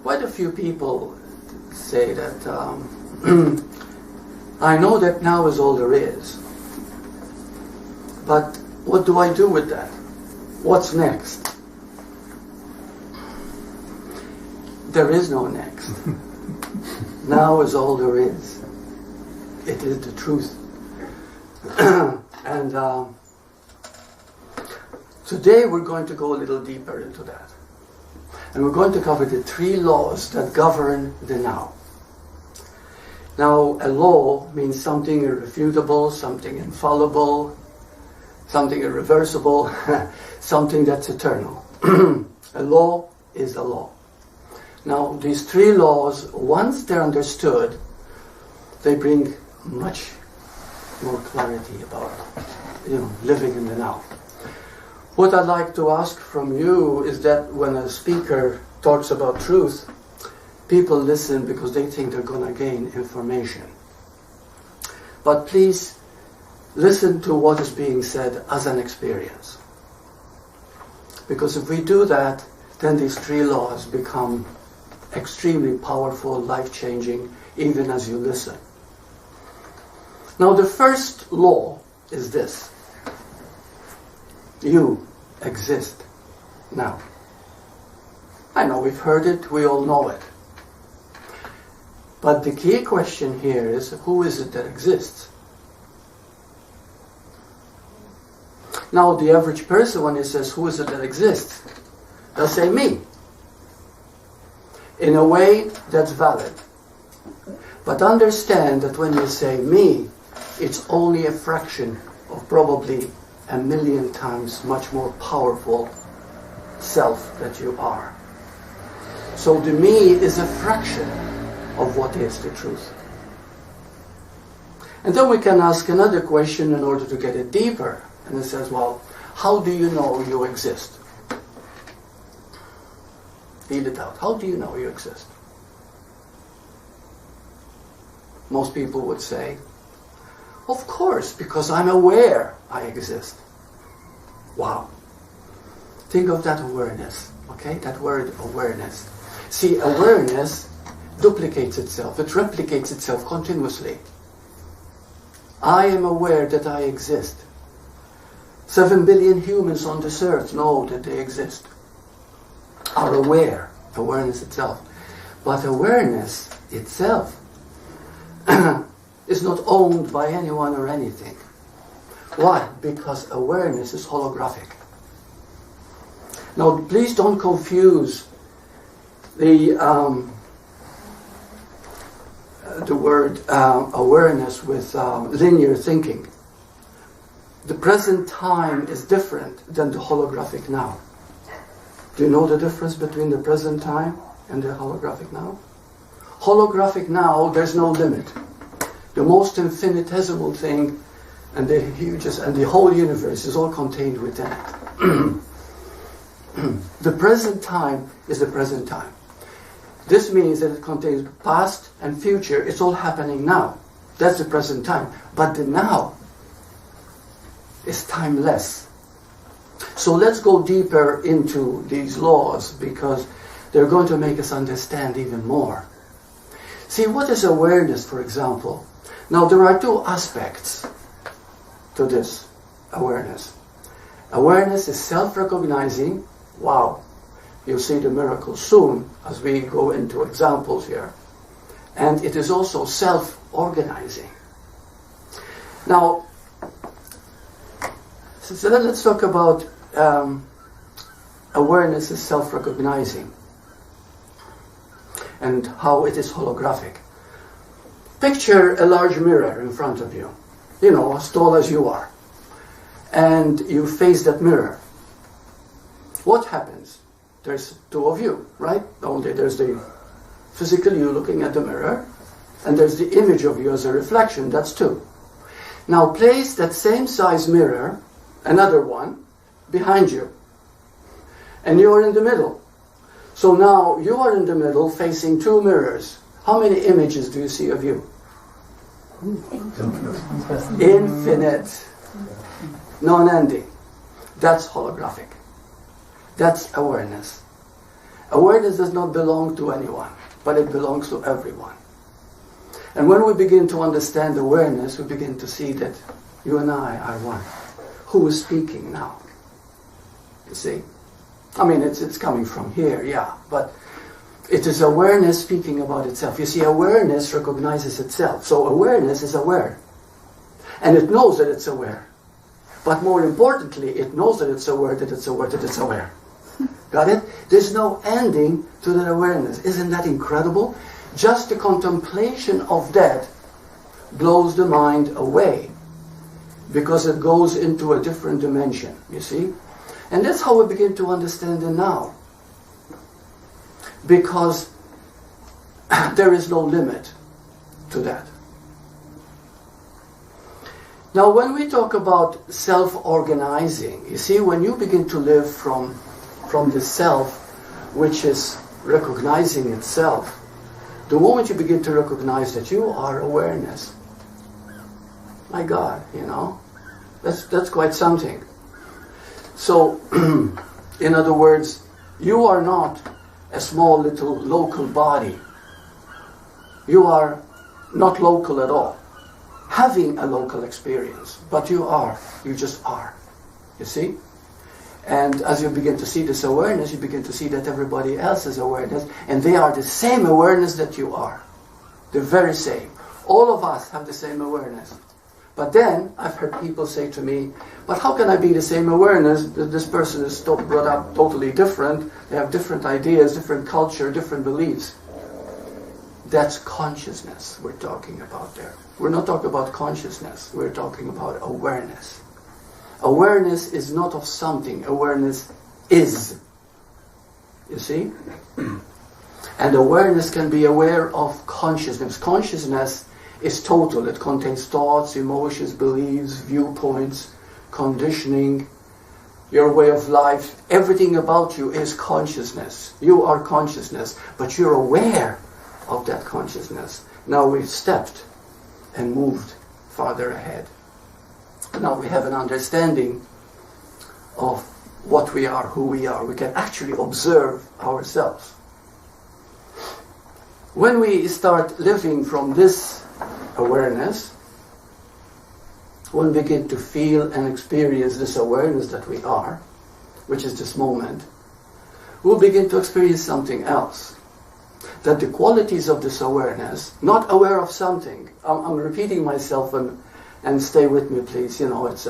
Quite a few people say that I know that now is all there is, but what do I do with that? What's next? There is no next. Now is all there is. It is the truth. And today we're going to go a little deeper into that. And we're going to cover the 3 laws that govern the now. Now, a law means something irrefutable, something infallible, something irreversible, something that's eternal. A law is a law. Now, these 3 laws, once they're understood, they bring much more clarity about, living in the now. What I'd like to ask from you is that when a speaker talks about truth, people listen because they think they're going to gain information. But please listen to what is being said as an experience. Because if we do that, then these 3 laws become extremely powerful, life-changing, even as you listen. Now, the first law is this. You exist now. I know we've heard it, we all know it. But the key question here is, who is it that exists? Now, the average person, when he says, who is it that exists? They'll say, me. In a way, that's valid. But understand that when you say me, it's only a fraction of probably 1,000,000 times much more powerful self that you are. So the me is a fraction of what is the truth. And then we can ask another question in order to get it deeper. And it says, well, how do you know you exist? Feel it out. How do you know you exist? Most people would say, of course, because I'm aware I exist. Wow. Think of that awareness, okay? That word awareness. See, awareness duplicates itself. It replicates itself continuously. I am aware that I exist. 7 billion humans on this earth know that they exist. Are aware. Awareness itself. But awareness itself is not owned by anyone or anything. Why? Because awareness is holographic. Now, please don't confuse the word awareness with linear thinking. The present time is different than the holographic now. Do you know the difference between the present time and the holographic now? Holographic now, there's no limit. The most infinitesimal thing and the hugest, and the whole universe is all contained within it. The present time is the present time. This means that it contains past and future. It's all happening now. That's the present time. But the now is timeless. So let's go deeper into these laws because they're going to make us understand even more. See, what is awareness, for example? Now, there are 2 aspects to this awareness. Awareness is self-recognizing. Wow. You'll see the miracle soon as we go into examples here. And it is also self-organizing. Now, so let's talk about awareness is self-recognizing and how it is holographic. Picture a large mirror in front of you, as tall as you are, and you face that mirror. What happens? There's 2 of you, right? Only there's the physical you looking at the mirror, and there's the image of you as a reflection, that's 2. Now place that same size mirror, another one, behind you, and you're in the middle. So now you are in the middle facing 2 mirrors. How many images do you see of you? Infinite. Non-ending. That's holographic. That's awareness. Awareness does not belong to anyone, but it belongs to everyone. And when we begin to understand awareness, we begin to see that you and I are one. Who is speaking now? You see? I mean, it's coming from here, yeah, but it is awareness speaking about itself. You see, awareness recognizes itself. So awareness is aware. And it knows that it's aware. But more importantly, it knows that it's aware, that it's aware, that it's aware. Got it? There's no ending to that awareness. Isn't that incredible? Just the contemplation of that blows the mind away. Because it goes into a different dimension, you see? And that's how we begin to understand it now. Because there is no limit to that. Now, when we talk about self-organizing, you see, when you begin to live from the self, which is recognizing itself, the moment you begin to recognize that you are awareness, my God, you know, that's quite something. So, in other words, you are not a small little local body. You are not local at all, having a local experience, but you just are, you see? And as you begin to see this awareness, you begin to see that everybody else is awareness, and they are the same awareness that you are. The very same. All of us have the same awareness. But then, I've heard people say to me, but how can I be the same awareness? This person is brought up totally different. They have different ideas, different culture, different beliefs. That's consciousness we're talking about there. We're not talking about consciousness. We're talking about awareness. Awareness is not of something. Awareness is. You see? And awareness can be aware of consciousness. Consciousness is total. It contains thoughts, emotions, beliefs, viewpoints, conditioning, your way of life. Everything about you is consciousness. You are consciousness, but you're aware of that consciousness. Now we've stepped and moved farther ahead. Now we have an understanding of what we are, who we are. We can actually observe ourselves. When we start living from this awareness, when we begin to feel and experience this awareness that we are, which is this moment, we'll begin to experience something else. That the qualities of this awareness, not aware of something, I'm repeating myself and stay with me please, you know, it's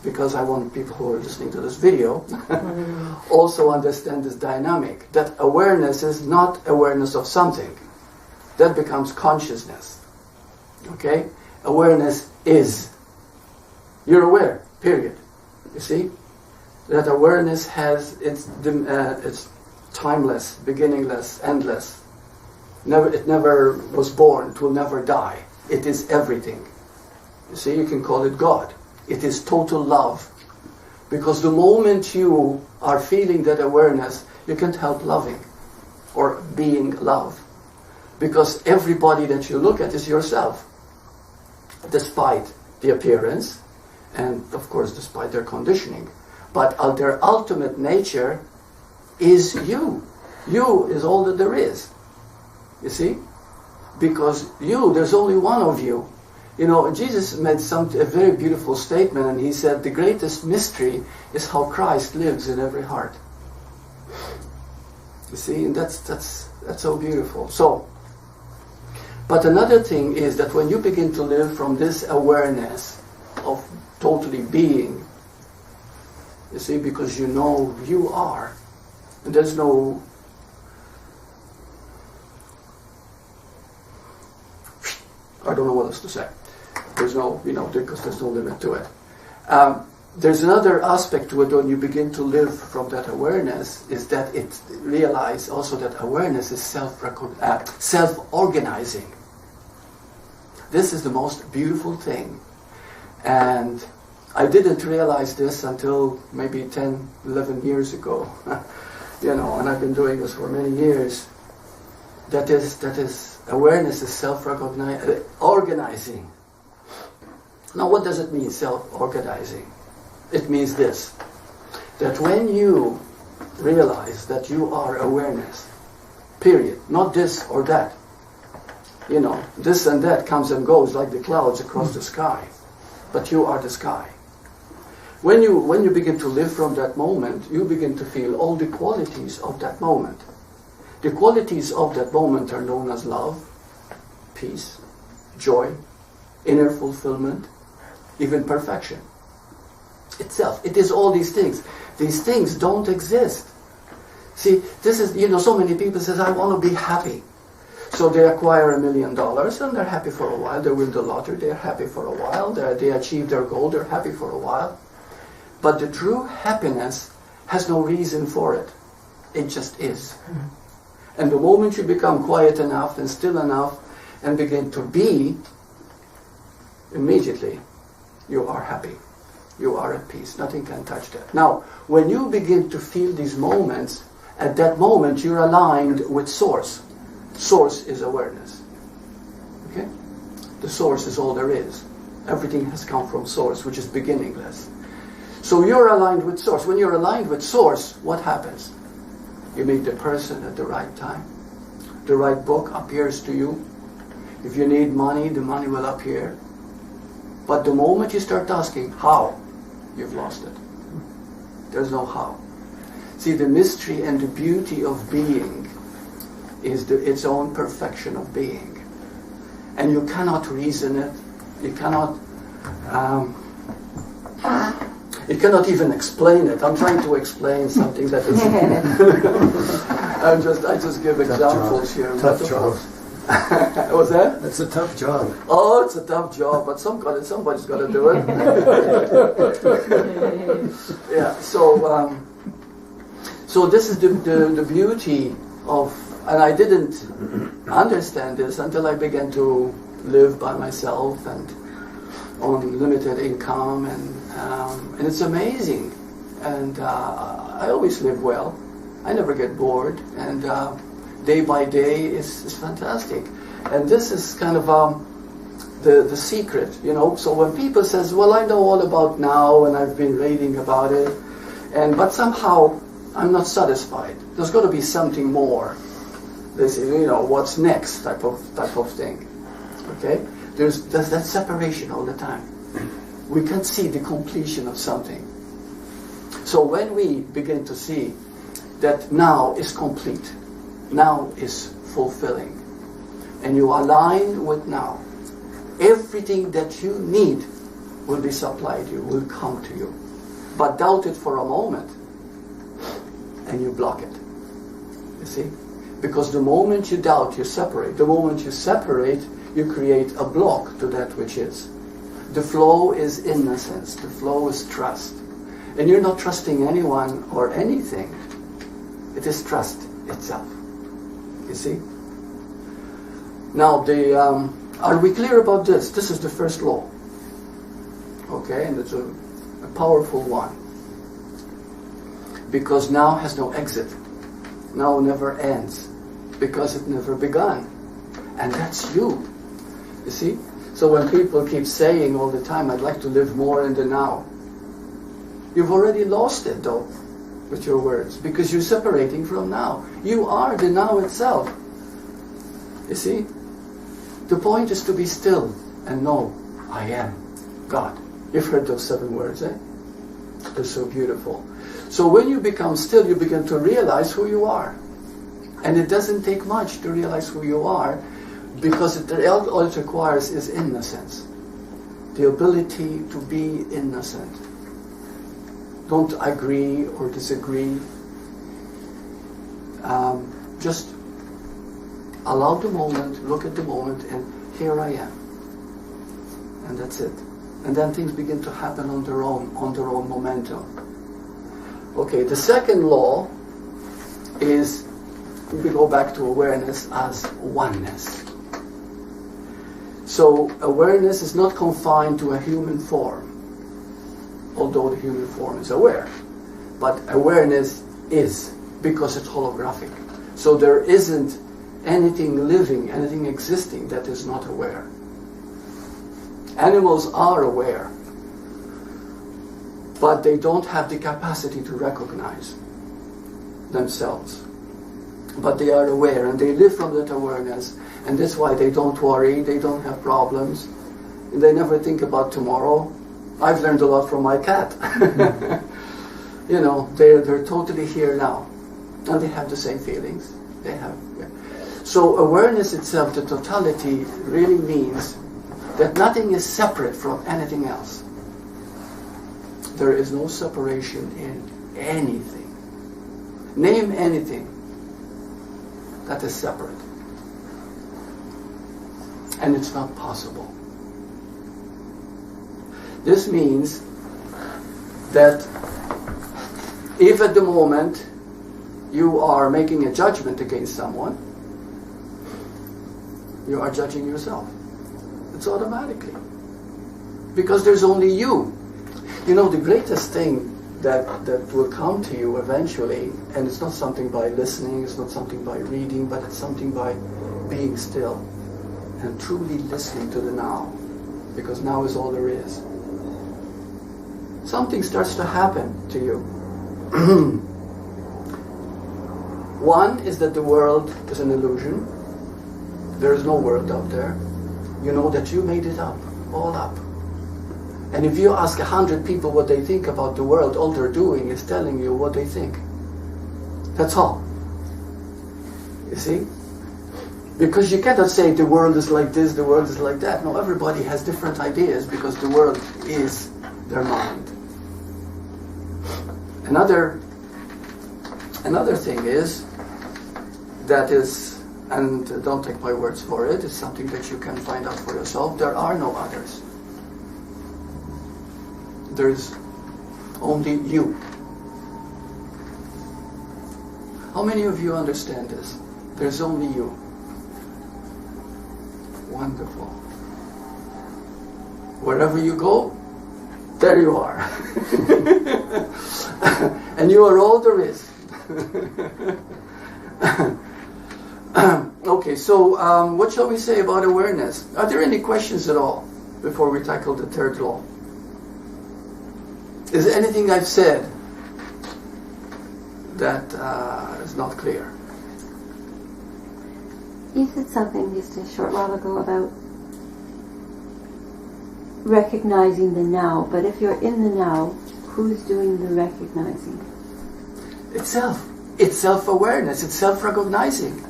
because I want people who are listening to this video also understand this dynamic, that awareness is not awareness of something. That becomes consciousness. Okay? Awareness is. You're aware, period. You see? That awareness has, it's timeless, beginningless, endless. It never was born, it will never die. It is everything. You see, you can call it God. It is total love. Because the moment you are feeling that awareness, you can't help loving or being love. Because everybody that you look at is yourself. Despite the appearance, and of course despite their conditioning. But their ultimate nature is you. You is all that there is. You see? Because there's only one of you. You know, Jesus made a very beautiful statement, and he said, the greatest mystery is how Christ lives in every heart. You see, and that's so beautiful. So, but another thing is that when you begin to live from this awareness of totally being, you see, because you know you are, and there's no I don't know what else to say. There's no, because there's no limit to it. There's another aspect to it when you begin to live from that awareness, is that it realize also that awareness is self-organizing. This is the most beautiful thing. And I didn't realize this until maybe 10, 11 years ago. And I've been doing this for many years. That is awareness is self-organizing. Now, what does it mean, self-organizing? It means this, that when you realize that you are awareness. Period. Not this or that. You know, this and that comes and goes like the clouds across the sky. But you are the sky. When you begin to live from that moment, you begin to feel all the qualities of that moment. The qualities of that moment are known as love, peace, joy, inner fulfillment, even perfection itself. It is all these things. These things don't exist. See, this is, so many people say, I want to be happy. So they acquire $1 million and they're happy for a while. They win the lottery, they're happy for a while. They achieve their goal, they're happy for a while. But the true happiness has no reason for it. It just is. And the moment you become quiet enough and still enough and begin to be, immediately you are happy. You are at peace. Nothing can touch that. Now, when you begin to feel these moments, at that moment you're aligned with Source. Source is awareness. Okay? The Source is all there is. Everything has come from Source, which is beginningless. So you're aligned with Source. When you're aligned with Source, what happens? You meet the person at the right time. The right book appears to you. If you need money, the money will appear. But the moment you start asking how, you've lost it. There's no how. See, the mystery and the beauty of being is its own perfection of being. And you cannot reason it. You cannot even explain it. I'm trying to explain something that is I just give examples here. Tough job. What's that? It's a tough job. Oh, it's a tough job, but somebody's got to do it. Yeah. So this is the beauty of, and I didn't understand this until I began to live by myself and on limited income, and it's amazing. And I always live well. I never get bored, and day by day is fantastic. And this is kind of the secret, So when people says, well, I know all about now, and I've been reading about it, but somehow I'm not satisfied. There's got to be something more. This is, what's next type of thing. Okay? There's that separation all the time. We can't see the completion of something. So when we begin to see that now is complete, now is fulfilling, and you align with now, everything that you need will be supplied you, will come to you. But doubt it for a moment, and you block it. You see? Because the moment you doubt, you separate. The moment you separate, you create a block to that which is. The flow is innocence. The flow is trust. And you're not trusting anyone or anything. It is trust itself. You see? Now, are we clear about this? This is the first law. Okay? And it's a powerful one. Because now has no exit. Now never ends. Because it never begun. And that's you. You see? So when people keep saying all the time, I'd like to live more in the now. You've already lost it, though, with your words. Because you're separating from now. You are the now itself. You see? The point is to be still and know, I am God. You've heard those 7 words, eh? They're so beautiful. So when you become still, you begin to realize who you are. And it doesn't take much to realize who you are, because all it requires is innocence. The ability to be innocent. Don't agree or disagree. Just allow the moment, look at the moment, and here I am. And that's it. And then things begin to happen on their own momentum. Okay, the second law is, we go back to awareness as oneness. So awareness is not confined to a human form, although the human form is aware. But awareness is, because it's holographic. So there isn't anything living, anything existing that is not aware. Animals are aware, but they don't have the capacity to recognize. themselves. But they are aware and they live from that awareness, and that's why they don't worry, they don't have problems, and they never think about tomorrow. I've learned a lot from my cat. You know, they're totally here now, and they have the same feelings. They have. Yeah. So awareness itself, the totality, really means that nothing is separate from anything else. There is no separation in anything. Name anything that is separate. And it's not possible. This means that if at the moment you are making a judgment against someone, you are judging yourself. It's automatically. Because there's only you. You know, the greatest thing that will come to you eventually, and it's not something by listening, it's not something by reading, but it's something by being still and truly listening to the now. Because now is all there is. Something starts to happen to you. One is that the world is an illusion. There is no world out there. You know that you made it up, all up. And if you ask 100 people what they think about the world, all they're doing is telling you what they think. That's all. You see? Because you cannot say the world is like this, the world is like that. No, everybody has different ideas because the world is their mind. Another thing is, that is, and don't take my words for it, it's something that you can find out for yourself, there are no others. There's only you. How many of you understand this? There's only you. Wonderful. Wherever you go, there you are. And you are all there is. Okay, so what shall we say about awareness? Are there any questions at all before we tackle the third law? Is there anything I've said that is not clear? You said something just a short while ago about recognizing the now, but if you're in the now, who's doing the recognizing? Itself. It's self-awareness. It's self-recognizing.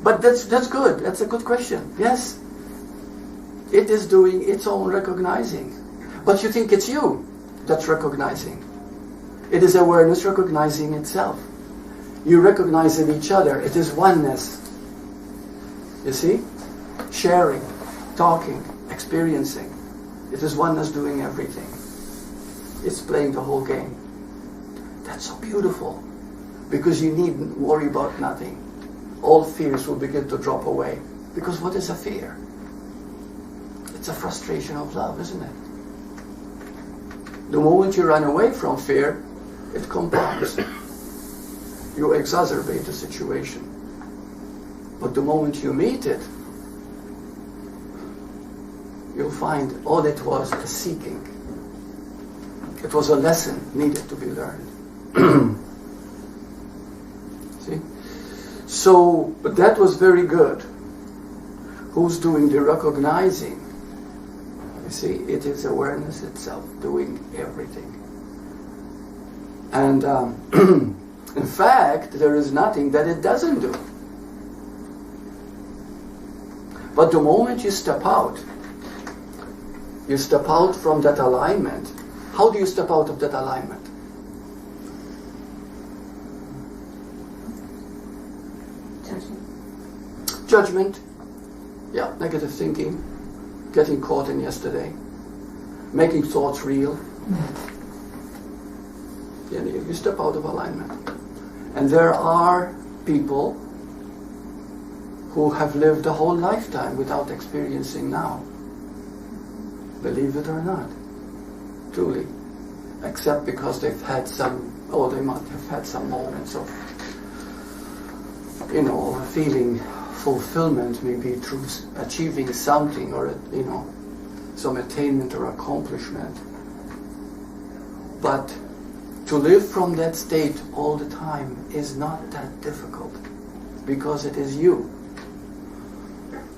But that's good. That's a good question. Yes. It is doing its own recognizing. But you think it's you that's recognizing. It is awareness recognizing itself. You recognize in each other. It is oneness. You see? Sharing, talking, experiencing. It is oneness doing everything. It's playing the whole game. That's so beautiful. Because you needn't worry about nothing. All fears will begin to drop away. Because what is a fear? It's a frustration of love, isn't it? The moment you run away from fear, it compounds. You exacerbate the situation. But the moment you meet it, you'll find all it was a seeking. It was a lesson needed to be learned. See? So, but that was very good. Who's doing the recognizing? You see, it is awareness itself doing everything. And in fact, there is nothing that it doesn't do. But the moment you step out from that alignment. How do you step out of that alignment? Judgment. Yeah, negative thinking. Getting caught in yesterday. Making thoughts real. Yeah, you step out of alignment. And there are people who have lived a whole lifetime without experiencing now. Believe it or not. Truly. Except because they've had they might have had some moments of, feeling fulfillment, maybe through achieving something or, some attainment or accomplishment. But To live from that state all the time is not that difficult, because it is you.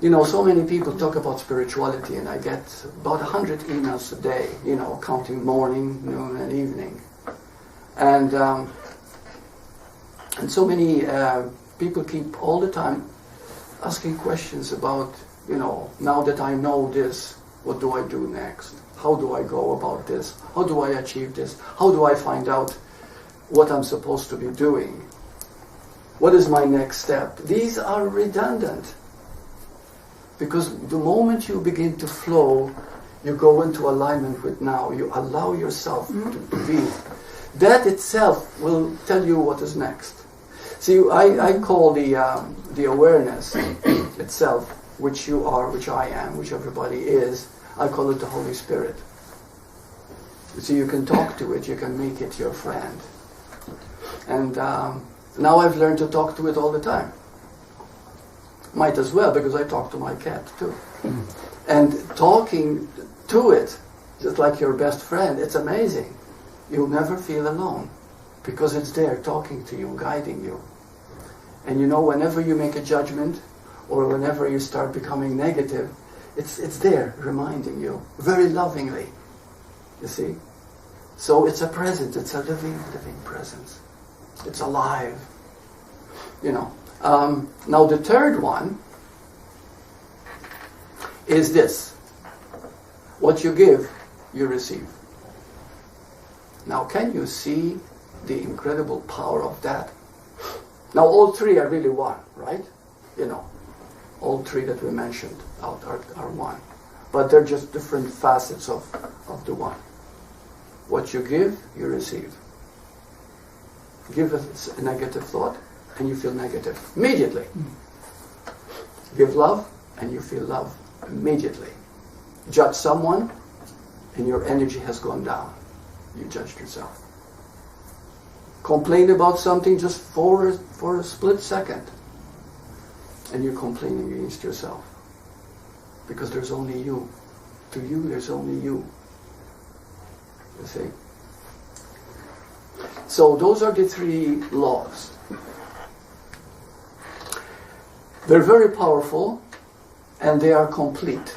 You know, so many people talk about spirituality, and I get about 100 emails a day, you know, counting morning, noon, and evening. And so many people keep all the time asking questions about, you know, now that I know this, what do I do next? How do I go about this? How do I achieve this? How do I find out what I'm supposed to be doing? What is my next step? These are redundant. Because the moment you begin to flow, you go into alignment with now. You allow yourself to be. That itself will tell you what is next. See, I call the awareness itself, which you are, which I am, which everybody is, I call it the Holy Spirit. So you can talk to it, you can make it your friend. And now I've learned to talk to it all the time. Might as well, because I talk to my cat too. And talking to it, just like your best friend, it's amazing. You'll never feel alone, because it's there talking to you, guiding you. And you know, whenever you make a judgment, or whenever you start becoming negative, it's there, reminding you, very lovingly, you see? So it's a presence, it's a living presence. It's alive, you know. Now the third one is this. What you give, you receive. Now can you see the incredible power of that? Now all three are really one, right? You know. All three that we mentioned are one. But they're just different facets of the one. What you give, you receive. Give a negative thought, and you feel negative immediately. Give love, and you feel love immediately. Judge someone, and your energy has gone down. You judged yourself. Complain about something just for a split second, and you're complaining against yourself. Because there's only you. To you, there's only you. You see? So those are the three laws. They're very powerful, and they are complete.